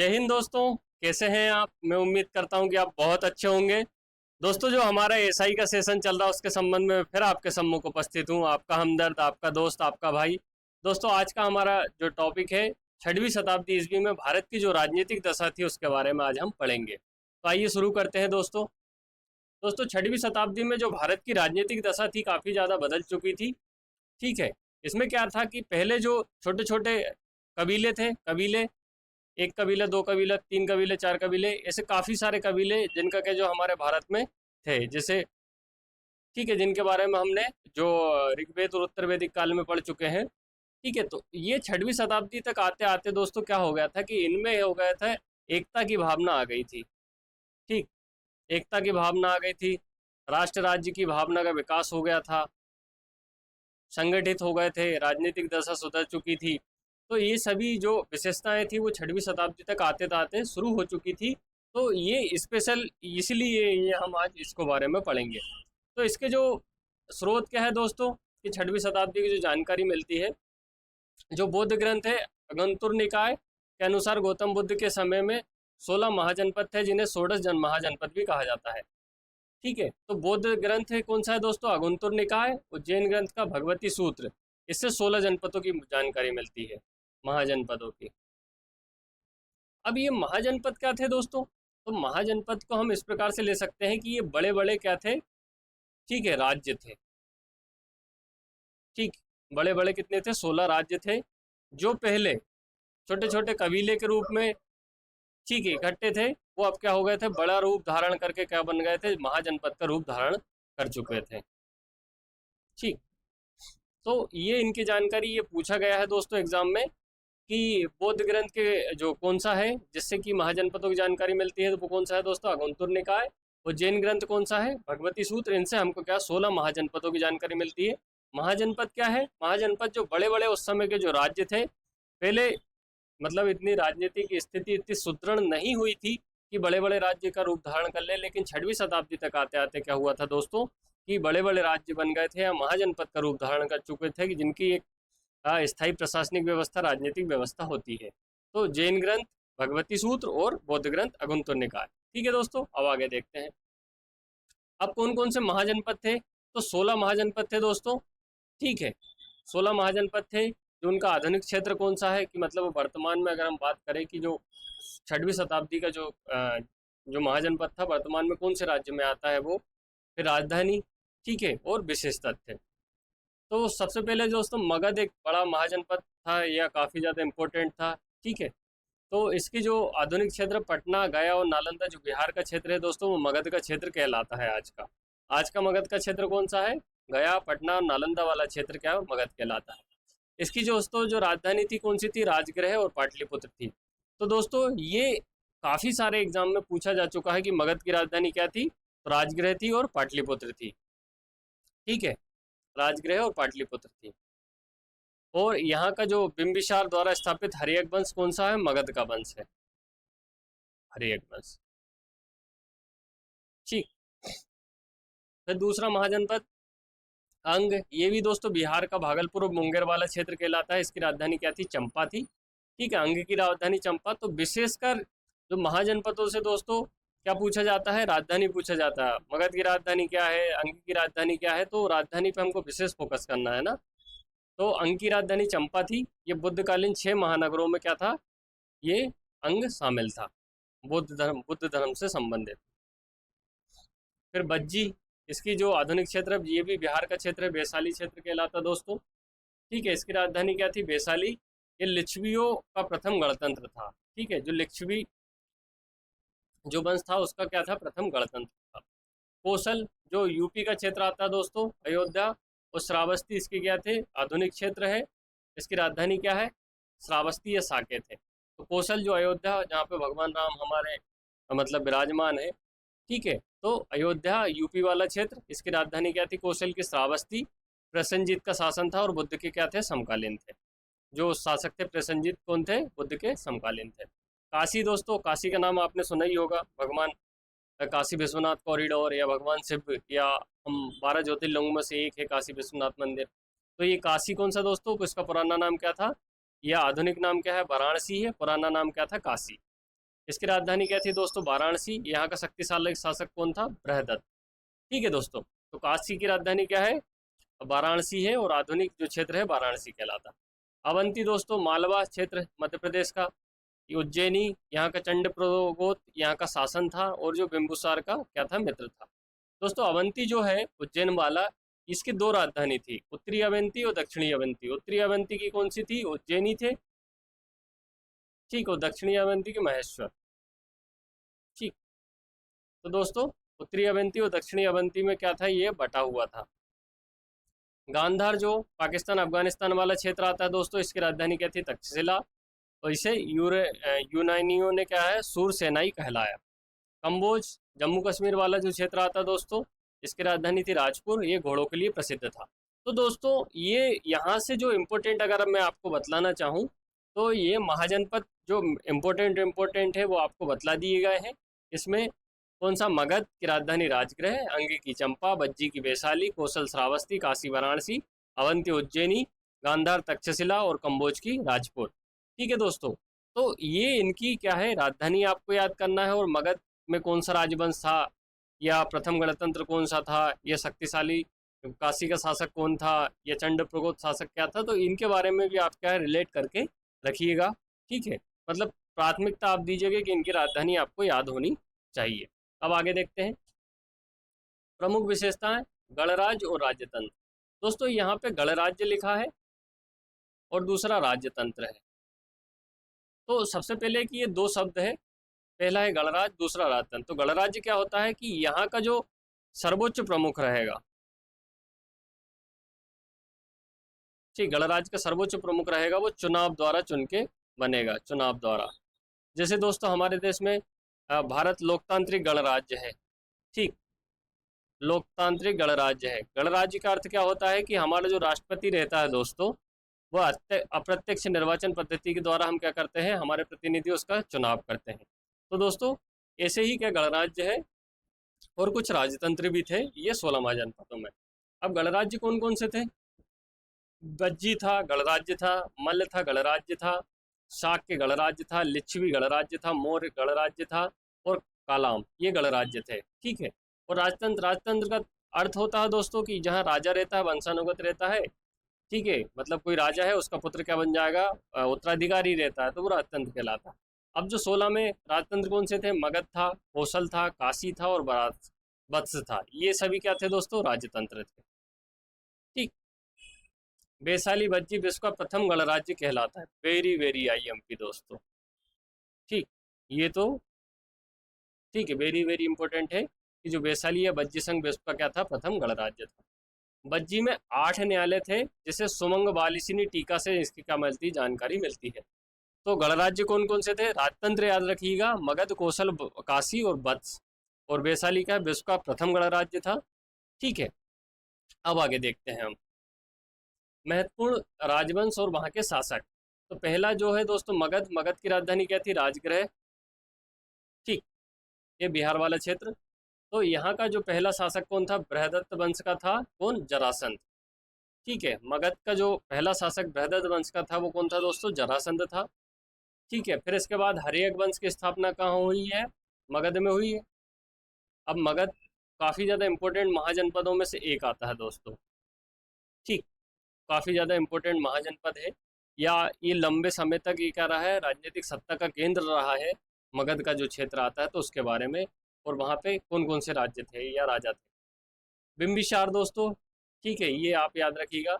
जय हिंद दोस्तों। कैसे हैं आप? मैं उम्मीद करता हूं कि आप बहुत अच्छे होंगे। दोस्तों, जो हमारा एसआई का सेशन चल रहा है उसके संबंध में फिर आपके सम्मुख उपस्थित हूं। आपका हमदर्द, आपका दोस्त, आपका भाई। दोस्तों, आज का हमारा जो टॉपिक है 6वीं शताब्दी ईस्वी में भारत की जो राजनीतिक दशा थी उसके बारे में आज हम पढ़ेंगे। तो आइए शुरू करते हैं दोस्तों। दोस्तों, 6वीं शताब्दी में जो भारत की राजनीतिक दशा थी काफ़ी ज़्यादा बदल चुकी थी। ठीक है। इसमें क्या था कि पहले जो छोटे छोटे कबीले थे, कबीले, एक कबीला, दो कबीला, तीन कबीले, चार कबीले, ऐसे काफ़ी सारे कबीले जिनका के जो हमारे भारत में थे, जैसे ठीक है, जिनके बारे में हमने जो ऋग्वेद और उत्तर वैदिक काल में पढ़ चुके हैं। ठीक है, तो ये 6वीं शताब्दी तक आते आते दोस्तों क्या हो गया था कि इनमें हो गया था, एकता की भावना आ गई थी। ठीक, एकता की भावना आ गई थी, राष्ट्र राज्य की भावना का विकास हो गया था, संगठित हो गए थे, राजनीतिक दशा सुधर चुकी थी। तो ये सभी जो विशेषताएं थी वो 6वीं शताब्दी तक आते आते शुरू हो चुकी थी। तो ये स्पेशल इसलिए ये हम आज इसको बारे में पढ़ेंगे। तो इसके जो स्रोत क्या है दोस्तों, कि 6वीं शताब्दी की जो जानकारी मिलती है, जो बौद्ध ग्रंथ है अगंतुर निकाय के अनुसार गौतम बुद्ध के समय में 16 महाजनपद थे, जिन्हें षोडश जन महाजनपद भी कहा जाता है। ठीक है, तो बौद्ध ग्रंथ है कौन सा है दोस्तों? अगुंतुर निकाय। और जैन ग्रंथ का भगवती सूत्र, इससे 16 जनपदों की जानकारी मिलती है, महाजनपदों की। अब ये महाजनपद क्या थे दोस्तों? तो महाजनपद को हम इस प्रकार से ले सकते हैं कि ये बड़े बड़े क्या थे? ठीक है, राज्य थे। ठीक, बड़े बड़े कितने थे? 16 राज्य थे, जो पहले छोटे छोटे कबीले के रूप में ठीक है इकट्ठे थे, वो अब क्या हो गए थे? बड़ा रूप धारण करके क्या बन गए थे? महाजनपद का रूप धारण कर चुके थे। ठीक, तो ये इनकी जानकारी ये पूछा गया है दोस्तों एग्जाम में, कि बौद्ध ग्रंथ के जो कौन सा है जिससे कि महाजनपदों की जानकारी मिलती है, तो वो कौन सा है दोस्तों? अगुंतुर निकाय। और जैन ग्रंथ कौन सा है? भगवती सूत्र। इनसे हमको क्या 16 महाजनपदों की जानकारी मिलती है। महाजनपद क्या है? महाजनपद जो बड़े बड़े उस समय के जो राज्य थे, पहले मतलब इतनी राजनीतिक स्थिति इतनी सुदृढ़ नहीं हुई थी कि बड़े बड़े राज्य का रूप धारण कर ले, लेकिन 6वीं शताब्दी तक आते आते क्या हुआ था दोस्तों, कि बड़े बड़े राज्य बन गए थे या महाजनपद का रूप धारण कर चुके थे, कि जिनकी एक स्थायी प्रशासनिक व्यवस्था, राजनीतिक व्यवस्था होती है। तो जैन ग्रंथ भगवती सूत्र और बौद्ध ग्रंथ अगुंतुर निकाय। ठीक है दोस्तों, अब आगे देखते हैं। अब कौन कौन से महाजनपद थे? तो 16 महाजनपद थे दोस्तों। ठीक है, 16 महाजनपद थे। जो उनका आधुनिक क्षेत्र कौन सा है, कि मतलब वर्तमान में अगर हम बात करें कि जो 6वीं शताब्दी का जो महाजनपद था वर्तमान में कौन से राज्य में आता है वो, फिर राजधानी, ठीक है, और विशेष तथ्य। तो सबसे पहले दोस्तों मगध एक बड़ा महाजनपद था, या काफ़ी ज़्यादा इम्पोर्टेंट था। ठीक है, तो इसकी जो आधुनिक क्षेत्र पटना, गया और नालंदा जो बिहार का क्षेत्र है दोस्तों, वो मगध का क्षेत्र कहलाता है आज का। आज का मगध का क्षेत्र कौन सा है? गया, पटना और नालंदा वाला क्षेत्र क्या है? मगध कहलाता है। इसकी जो दोस्तों जो राजधानी थी कौन सी थी? राजगृह और पाटलिपुत्र थी। तो दोस्तों ये काफ़ी सारे एग्जाम में पूछा जा चुका है कि मगध की राजधानी क्या थी? तो राजगृह थी और पाटलिपुत्र थी। ठीक है, राजगृह और पाटलिपुत्र थी। और यहाँ का जो बिंबिसार द्वारा स्थापित हर्यक वंश कौन सा है? मगध का वंश है, हर्यक वंश। ठीक, फिर दूसरा महाजनपद अंग, ये भी दोस्तों बिहार का भागलपुर और मुंगेर वाला क्षेत्र कहलाता है। इसकी राजधानी क्या थी? चंपा थी। ठीक है, अंग की राजधानी चंपा। तो विशेषकर जो महाजनपदों से दोस्तों क्या पूछा जाता है? राजधानी पूछा जाता है। मगध की राजधानी क्या है, अंग की राजधानी क्या है, तो राजधानी पे हमको विशेष फोकस करना है ना। तो अंग की राजधानी चंपा थी। ये बुद्धकालीन 6 महानगरों में क्या था? ये अंग शामिल था, बुद्ध धर्म से संबंधित। फिर बज्जी, इसकी जो आधुनिक क्षेत्र है ये भी बिहार का क्षेत्र है, वैशाली क्षेत्र कहलाता दोस्तों। ठीक है, इसकी राजधानी क्या थी? वैशाली। ये लिच्छवियों का प्रथम गणतंत्र था। ठीक है, जो लिच्छवी जो वंश था उसका क्या था? प्रथम गणतंत्र था। कौशल जो यूपी का क्षेत्र आता है दोस्तों, अयोध्या और श्रावस्ती इसके क्या थे? आधुनिक क्षेत्र है। इसकी राजधानी क्या है? श्रावस्ती या साकेत है। तो कौशल जो अयोध्या, जहाँ पे भगवान राम हमारे मतलब विराजमान है। ठीक है, तो अयोध्या यूपी वाला क्षेत्र, इसकी राजधानी क्या थी? कौशल की श्रावस्ती। प्रसेनजीत का शासन था और बुद्ध के क्या थे? समकालीन थे। जो शासक थे प्रसेनजीत कौन थे? बुद्ध के समकालीन थे। काशी दोस्तों, काशी का नाम आपने सुना ही होगा। भगवान काशी विश्वनाथ कॉरिडोर, या भगवान शिव, या हम 12 ज्योतिर्लिंगों में से एक है काशी विश्वनाथ मंदिर। तो ये काशी कौन सा दोस्तों? इसका पुराना नाम क्या था? यह आधुनिक नाम क्या है? वाराणसी है। पुराना नाम क्या था? काशी। इसकी राजधानी क्या थी दोस्तों? वाराणसी। यहाँ का शक्तिशाली शासक कौन था? बृहदत्त। ठीक है दोस्तों, तो काशी की राजधानी क्या है? वाराणसी है, और आधुनिक जो क्षेत्र है वाराणसी कहलाता। अवंती दोस्तों मालवा क्षेत्र मध्य प्रदेश का। ये उज्जैनी, यहाँ का चंड प्रगोत यहाँ का शासन था, और जो बिंबुसार का क्या था? मित्र था। दोस्तों अवंती जो है उज्जैन वाला, इसकी दो राजधानी थी, उत्तरी अवंती और दक्षिणी अवंती। उत्तरी अवंती की कौन सी थी? उज्जैनी थे, ठीक, और दक्षिणी अवंती की महेश्वर। ठीक, तो दोस्तों उत्तरी अवंती और दक्षिणी अवंती में क्या था? ये बटा हुआ था। गांधार जो पाकिस्तान अफगानिस्तान वाला क्षेत्र आता है दोस्तों, इसकी राजधानी क्या थी? तक्षशिला, और इसे यूनानियों ने क्या है? सूरसेनाई कहलाया। कंबोज जम्मू कश्मीर वाला जो क्षेत्र आता है दोस्तों, इसकी राजधानी थी राजपुर, ये घोड़ों के लिए प्रसिद्ध था। तो दोस्तों ये यहाँ से जो इम्पोर्टेंट अगर मैं आपको बतलाना चाहूँ, तो ये महाजनपद जो इम्पोर्टेंट है वो आपको बतला दिए गए हैं। इसमें कौन सा? मगध की राजधानी राजगृह, अंगी की चंपा, बज्जी की वैशाली, कौशल श्रावस्ती, काशी वाराणसी, अवंती उज्जैनी, गांधार तक्षशिला, और कंबोज की राजपुर। ठीक है दोस्तों, तो ये इनकी क्या है? राजधानी आपको याद करना है। और मगध में कौन सा राजवंश था, या प्रथम गणतंत्र कौन सा था, या शक्तिशाली काशी का शासक कौन था, या चंड प्रगोत शासक क्या था, तो इनके बारे में भी आप क्या है? रिलेट करके रखिएगा। ठीक है, मतलब प्राथमिकता आप दीजिएगा कि इनकी राजधानी आपको याद होनी चाहिए। अब आगे देखते हैं प्रमुख विशेषताएं गणराज्य और राज्यतंत्र। दोस्तों यहाँ पे गणराज्य लिखा है और दूसरा राज्यतंत्र है। तो सबसे पहले कि ये दो शब्द है, पहला है गणराज्य, दूसरा राजतंत्र। तो गणराज्य क्या होता है कि यहाँ का जो सर्वोच्च प्रमुख रहेगा, ठीक, गणराज्य का सर्वोच्च प्रमुख रहेगा, वो चुनाव द्वारा चुन के बनेगा, चुनाव द्वारा। जैसे दोस्तों हमारे देश में भारत लोकतांत्रिक गणराज्य है, ठीक, लोकतांत्रिक गणराज्य है। गणराज्य का अर्थ क्या होता है कि हमारा जो राष्ट्रपति रहता है दोस्तों, वह अप्रत्यक्ष निर्वाचन पद्धति के द्वारा हम क्या करते हैं? हमारे प्रतिनिधि उसका चुनाव करते हैं। तो दोस्तों ऐसे ही क्या गणराज्य है, और कुछ राजतंत्र भी थे, ये 16 महाजनपदों में। अब गणराज्य कौन कौन से थे? बज्जी था, गणराज्य था, मल्ल था, गणराज्य था, शाक्य गणराज्य था, लिच्छवी गणराज्य था, मौर्य गणराज्य था, और कालाम, ये गणराज्य थे। ठीक है, और राजतंत्र, राजतंत्र का अर्थ होता है दोस्तों कि जहाँ राजा रहता है, वंशानुगत रहता है, ठीक है, मतलब कोई राजा है उसका पुत्र क्या बन जाएगा? उत्तराधिकारी रहता है, तो वो राजतंत्र कहलाता है। अब जो 16 में राजतंत्र कौन से थे? मगध था, कौशल था, काशी था, और वत्स था, ये सभी क्या थे दोस्तों? राजतंत्र थे। ठीक, वैशाली बज्जी विश्व का प्रथम गणराज्य कहलाता है। वेरी वेरी IMP दोस्तों। ठीक, ये तो ठीक है, वेरी वेरी इंपॉर्टेंट है कि जो वैशाली या बज्जी संघ विश्व का क्या था? प्रथम गणराज्य था। बज्जी में 8 न्यायालय थे, जिसे सुमंग वालिसिनी टीका से इसकी क्या मिलती? जानकारी मिलती है। तो गणराज्य कौन कौन से थे? राजतंत्र याद रखिएगा, मगध, कौशल, काशी और वत्स। और वैशाली का विश्व का प्रथम गणराज्य था। ठीक है, अब आगे देखते हैं हम महत्वपूर्ण राजवंश और वहाँ के शासक। तो पहला जो है दोस्तों मगध, मगध की राजधानी क्या थी? राजगृह। ठीक, ये बिहार वाला क्षेत्र। तो यहाँ का जो पहला शासक कौन था? बृहदत्त वंश का था, कौन? जरासंध। ठीक है, मगध का जो पहला शासक बृहदत्त वंश का था वो कौन था दोस्तों? जरासंध था। ठीक है, फिर इसके बाद हर्यक वंश की स्थापना कहाँ हुई है? मगध में हुई है। अब मगध काफ़ी ज़्यादा इंपॉर्टेंट महाजनपदों में से एक आता है दोस्तों। ठीक, काफ़ी ज़्यादा इम्पोर्टेंट महाजनपद है, या ये लंबे समय तक ये क्या रहा है? राजनीतिक सत्ता का केंद्र रहा है, मगध का जो क्षेत्र आता है, तो उसके बारे में, और वहाँ पे कौन कौन से राज्य थे या राजा थे। बिम्बिसार दोस्तों, ठीक है, ये आप याद रखिएगा।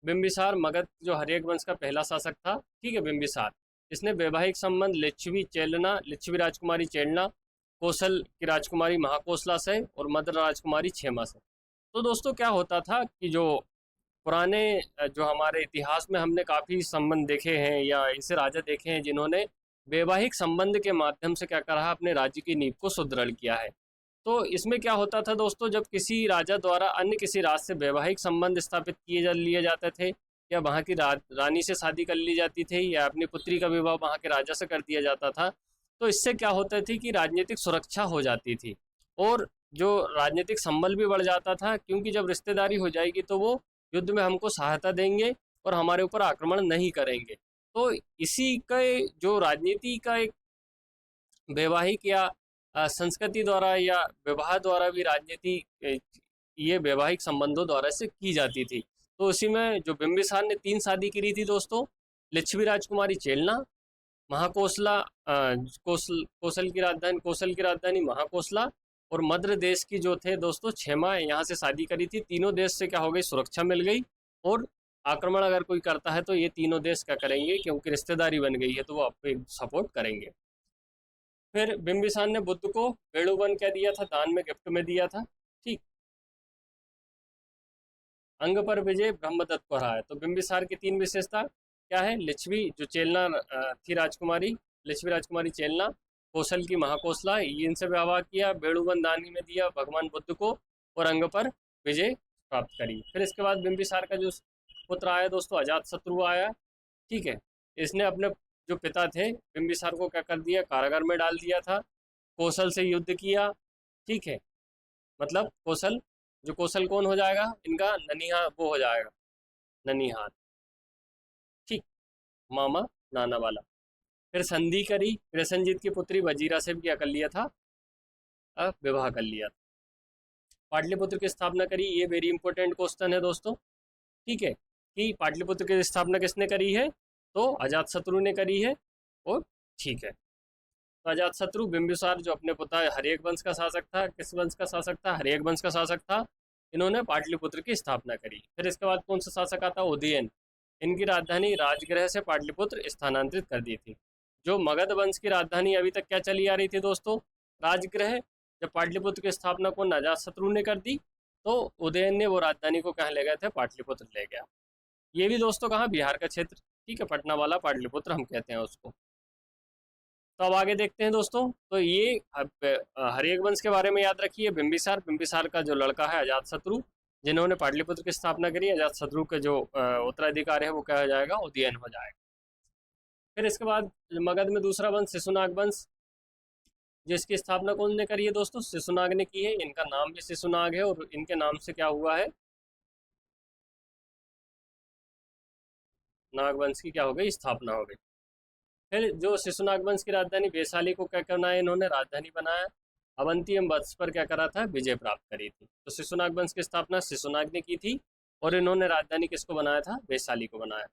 बिम्बिसार मगध जो हर्यक वंश का पहला शासक था, ठीक है, बिम्बिसार। इसने वैवाहिक संबंध लिच्छवी चेलना, लिच्छवी राजकुमारी चेलना, कौशल की राजकुमारी महाकोसला से, और मद्र राजकुमारी क्षेमा से। तो दोस्तों क्या होता था कि जो पुराने जो हमारे इतिहास में हमने काफ़ी संबंध देखे हैं, या ऐसे राजा देखे हैं जिन्होंने वैवाहिक संबंध के माध्यम से क्या करा है? अपने राज्य की नींव को सुदृढ़ किया है। तो इसमें क्या होता था दोस्तों, जब किसी राजा द्वारा अन्य किसी राज से वैवाहिक संबंध स्थापित लिए जाते थे, या वहाँ की रानी से शादी कर ली जाती थी, या अपनी पुत्री का विवाह वहाँ के राजा से कर दिया जाता था, तो इससे क्या होता थी कि राजनीतिक सुरक्षा हो जाती थी, और जो राजनीतिक संबल भी बढ़ जाता था, क्योंकि जब रिश्तेदारी हो जाएगी तो वो युद्ध में हमको सहायता देंगे और हमारे ऊपर आक्रमण नहीं करेंगे। तो इसी का जो राजनीति का एक वैवाहिक या संस्कृति द्वारा या विवाह द्वारा भी राजनीति ये वैवाहिक संबंधों द्वारा से की जाती थी। तो उसी में जो बिंबिसार ने 3 शादी करी थी दोस्तों, लिच्छवी राजकुमारी चेलना, महाकोसला कौशल की राजधानी महाकोसला, और मद्र देश की जो थे दोस्तों क्षेमा, यहाँ से शादी करी थी। तीनों देश से क्या हो गई, सुरक्षा मिल गई, और आक्रमण अगर कोई करता है तो ये तीनों देश क्या करेंगे, क्योंकि रिश्तेदारी बन गई है तो वो आपको सपोर्ट करेंगे। फिर बिंबिसार ने बुद्ध को वेणुवन क्या दिया था, दान में, गिफ्ट में दिया था। ठीक। अंग पर विजय ब्रह्मदत्त को हराया। तो बिंबिसार की 3 विशेषता क्या है, लिच्छवी जो चेलना थी राजकुमारी, लिच्छवी राजकुमारी चेलना, कौशल की महाकोसला, इनसे विवाह किया, वेणुवन दान में दिया भगवान बुद्ध को, और अंग पर विजय प्राप्त करी। फिर इसके बाद बिंबिसार का जो पुत्र आया दोस्तों, अजात शत्रु आया। ठीक है, इसने अपने जो पिता थे बिंबिसार को क्या कर दिया, कारागार में डाल दिया था। कौशल से युद्ध किया। ठीक है, मतलब कौशल, जो कौशल कौन हो जाएगा इनका, ननिहा वो हो जाएगा, ननिहाल। ठीक, मामा नाना वाला। फिर संधि करी, कृष्णजीत की पुत्री वजीरा से भी क्या कर लिया था, विवाह कर लिया था। पाटलिपुत्र की स्थापना करी, ये वेरी इंपॉर्टेंट क्वेश्चन है दोस्तों। ठीक है, कि पाटलिपुत्र की स्थापना किसने करी है, तो अजातशत्रु ने करी है। और ठीक है, तो अजातशत्रु बिंबिसार जो अपने पिता हर्यक वंश का शासक था, किस वंश का शासक था, हर्यक वंश का शासक था, इन्होंने पाटलिपुत्र की स्थापना करी। फिर इसके बाद कौन सा शासक आता, उदयन, इनकी राजधानी राजगृह से पाटलिपुत्र स्थानांतरित कर दी थी। जो मगध वंश की राजधानी अभी तक क्या चली आ रही थी दोस्तों, राजगृह, जब पाटलिपुत्र की स्थापना को अजातशत्रु ने कर दी तो उदयन ने वो राजधानी को कहाँ ले गए थे, पाटलिपुत्र ले गया। ये भी दोस्तों कहाँ, बिहार का क्षेत्र। ठीक है, पटना वाला पाटलिपुत्र हम कहते हैं उसको। तो अब आगे देखते हैं दोस्तों। तो ये हर्यक वंश के बारे में याद रखिए, बिंबिसार, बिंबिसार का जो लड़का है अजातशत्रु, जिन्होंने पाटलिपुत्र की स्थापना करी, अजातशत्रु के जो उत्तराधिकारी है वो क्या हो जाएगा, उदयन हो जाएगा। फिर इसके बाद मगध में दूसरा वंश शिशुनाग वंश, जिसकी स्थापना कौन ने करी है दोस्तों, शिशुनाग ने की है। इनका नाम भी शिशुनाग है, और इनके नाम से क्या हुआ है, नागवंश की क्या हो गई, स्थापना हो गई। फिर जो शिशुनाग वंश की राजधानी वैशाली को क्या करना है, इन्होंने राजधानी बनाया। अवंती एवं वत्स पर क्या करा था, विजय प्राप्त करी थी। तो शिशुनाग वंश की स्थापना शिशुनाग ने की थी, और इन्होंने राजधानी किसको बनाया था, वैशाली को बनाया।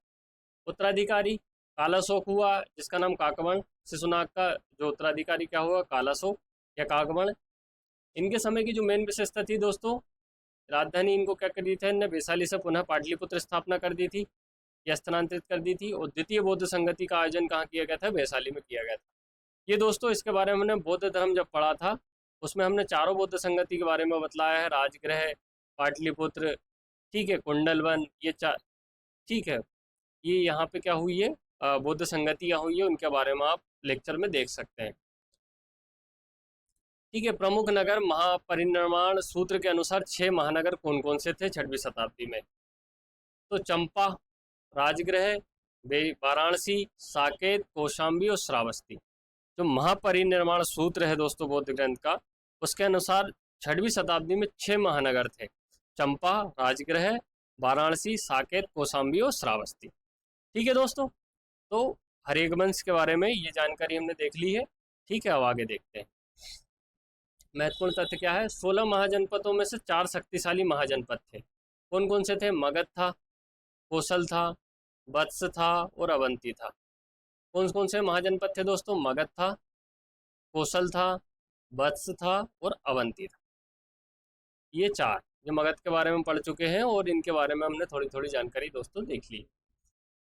उत्तराधिकारी कालाशोक हुआ, जिसका नाम काकवण। शिशुनाग का जो उत्तराधिकारी क्या हुआ, कालाशोक या काकवण। इनके समय की जो मेन विशेषता थी दोस्तों, राजधानी इनको क्या कर दी थी, इनने वैशाली से पुनः पाटलिपुत्र स्थापना कर दी थी या स्थानांतरित कर दी थी। और द्वितीय बौद्ध संगति का आयोजन कहाँ किया गया था, वैशाली में किया गया था। ये दोस्तों इसके बारे में हमने बौद्ध धर्म जब पढ़ा था, उसमें हमने चारों बौद्ध संगति के बारे में बतलाया है, राजगृह, पाटलिपुत्र, ठीक है, कुंडलवन, ये चार। ठीक है, ये यहाँ पे क्या हुई है, बौद्ध संगतियाँ हुई है, उनके बारे में आप लेक्चर में देख सकते हैं। ठीक है, प्रमुख नगर महापरिनिर्वाण सूत्र के अनुसार 6 महानगर कौन कौन से थे 6वीं शताब्दी में, तो चंपा, राजगृह, वाराणसी, साकेत, कौशाम्बी और श्रावस्ती। जो महापरिनिर्वाण सूत्र है दोस्तों बौद्ध ग्रंथ का, उसके अनुसार 6वीं शताब्दी में 6 महानगर थे, चंपा, राजगृह, वाराणसी, साकेत, कौशाम्बी और श्रावस्ती। ठीक है दोस्तों, तो हर्यक वंश के बारे में ये जानकारी हमने देख ली है। ठीक है, अब आगे देखते हैं। महत्वपूर्ण तथ्य क्या है, 16 महाजनपदों में से 4 शक्तिशाली महाजनपद थे। कौन कौन से थे, मगध था, कौशल था, वत्स था और अवंती था। कौन कौन से महाजनपद थे दोस्तों, मगध था, कौशल था, वत्स था और अवंती था। ये 4 जो मगध के बारे में पढ़ चुके हैं, और इनके बारे में हमने थोड़ी थोड़ी जानकारी दोस्तों देख ली।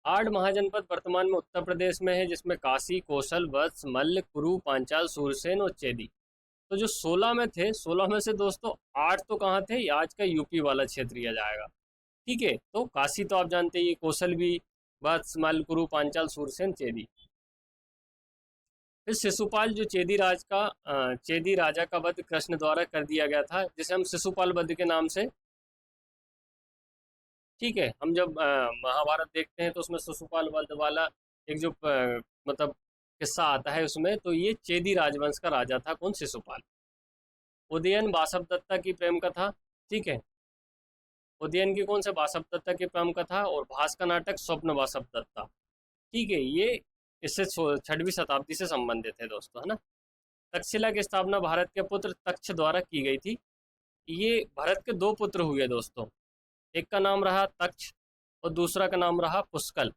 8 महाजनपद वर्तमान में उत्तर प्रदेश में है, जिसमें काशी, कौशल, वत्स, मल्ल, कुरु, पांचाल, सूरसेन और चेदी। तो जो 16 में थे, 16 में से दोस्तों 8 तो कहाँ थे, आज का यूपी वाला क्षेत्र लिया जाएगा। ठीक है, तो काशी तो आप जानते ही, कौशल भी, वत्स, मल्ल, कुरु, पांचाल, सूरसेन, चेदी। फिर शिशुपाल जो चेदी राजा का वध कृष्ण द्वारा कर दिया गया था, जिसे हम शिशुपाल वध के नाम से, ठीक है, हम जब महाभारत देखते हैं तो उसमें शिशुपाल वध वाला एक जो मतलब किस्सा आता है उसमें, तो ये चेदी राजवंश का राजा था, कौन, शिशुपाल। उदयन बासव दत्ता की प्रेम कथा, ठीक है, उदयन की कौन से, बासव दत्ता की प्रेम कथा, और भास का नाटक स्वप्न बासव दत्ता। ठीक है, ये इससे 6वीं शताब्दी से संबंधित है दोस्तों, है ना। तक्षशिला की स्थापना भारत के पुत्र तक्ष द्वारा की गई थी। ये भरत के दो पुत्र हुए दोस्तों, एक का नाम रहा तक्ष और दूसरा का नाम रहा पुष्कल।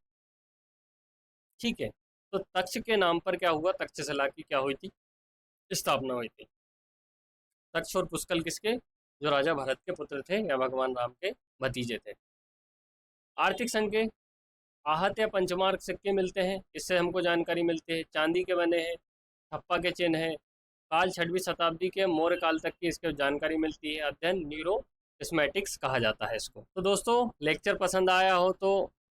ठीक है, तो तक्ष के नाम पर क्या हुआ, तक्षशिला की क्या हुई थी, स्थापना हुई थी। तक्ष और पुष्कल किसके, जो राजा भरत के पुत्र थे या भगवान राम के भतीजे थे। आर्थिक संकेत, आहत या पंचमार्क सिक्के मिलते हैं, इससे हमको जानकारी मिलती है। चांदी के बने हैं, ठप्पा के चिन्ह है, काल 6वीं शताब्दी के मौर्य काल तक की इसके जानकारी मिलती है। अध्ययन न्यूरोस्मेटिक्स कहा जाता है इसको। तो दोस्तों लेक्चर पसंद आया हो तो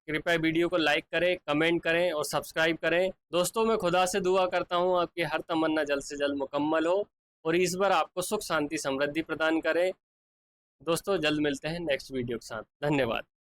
कृपया वीडियो को लाइक करें, कमेंट करें और सब्सक्राइब करें। दोस्तों मैं खुदा से दुआ करता हूँ आपकी हर तमन्ना जल्द से जल्द मुकम्मल हो और ईश्वर आपको सुख शांति समृद्धि प्रदान करें। दोस्तों जल्द मिलते हैं नेक्स्ट वीडियो के साथ। धन्यवाद।